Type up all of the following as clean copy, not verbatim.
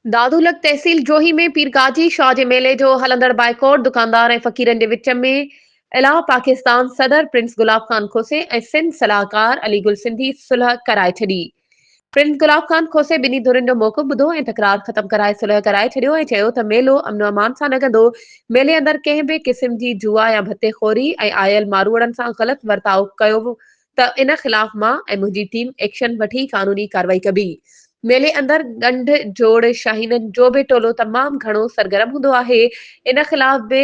दादूलक तहसील जोही में पीरगाजी शाह जे मेले जो हलंदड़ बाइकॉट दुकानदार ऐं फ़कीरनि जे विच में इलाह पाकिस्तान सदर प्रिंस गुलाब खान खोसे ऐं सिंध सलाहकार अली गुल सिंधी सुलह कराए छॾी। प्रिंस गुलाब खान खोसे ॿिन्ही धुरनि जो मौक़िफ़ ॿुधो ऐं तकरार ख़तम कराए सुलह कराए छॾियो ऐं चयो त मेलो अमन अमान सां लॻंदो। मेले अंदरि कंहिं बि क़िस्म जी जुआ या भतेखोरी ऐं आयल मारूड़नि सां ग़लति वर्ताउ कयो त इन ख़िलाफ़ मां ऐं मुंहिंजी टीम एक्शन वठी कानूनी कार्रवाई कबी। मेले अंदरि ॻंढ जोड़ शाहीननि जो बि टोलो तमामु घणो सरगर्म हूंदो आहे। इन ख़िलाफ़ बि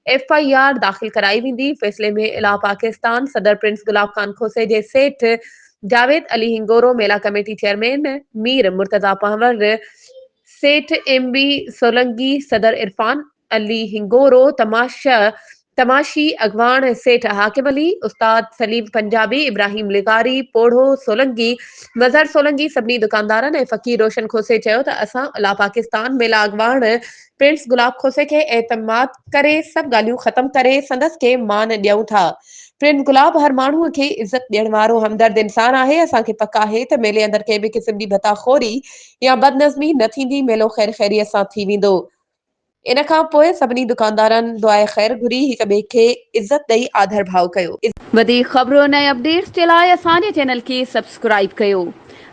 FIR दाख़िल कराई वेंदी। फैसले में इलाह पाकिस्तान सदर प्रिंस गुलाब खान खोसे जे सेठ जावेद अली हिंगोरो, मेला committee chairman Mir Murtaza power, सेठ MB सोलंगी, सदर इरफान अली हिंगोरो, तमाशी अगवान सेठ हाकिम अली, उस्ताद सलीम पंजाबी, इब्राहिम लिगारी, पोढ़ो सोलंगी, मज़हर सोलंगी सभिनी दुकानदारनि ऐं फ़कीर रोशन खोसे चयो त असां इलाह पाकिस्तान मेला अगवान प्रिंस गुलाब खोसे खे एतमाद करे सभु ॻाल्हियूं ख़तम करे संदसि खे मान ॾियूं था। प्रिंस गुलाब हर माण्हूअ खे इज़त ॾियण वारो हमदर्द इंसान आहे। असांखे पक आहे त मेले अंदरि कंहिं बि क़िस्म जी भताखोरी या बदनज़मी न थींदी। मेलो ख़ैर ख़ैरियत सां थी वेंदो। इन खां पोइ सभिनी दुकानदारनि दुआए ख़ैर घुरी हिक ॿिए खे इज़त ॾेई आदर भाव कयो। वधीक ख़बरुनि ऐं अपडेट्स जे लाइ असांजे चैनल खे सब्सक्राइब कयो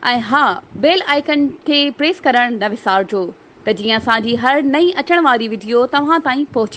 ऐं हा, बेल आइकन खे प्रेस करणु न विसारिजो त जीअं असांजी हर नई अचण वारी वीडियो तव्हां ताईं पहुचे।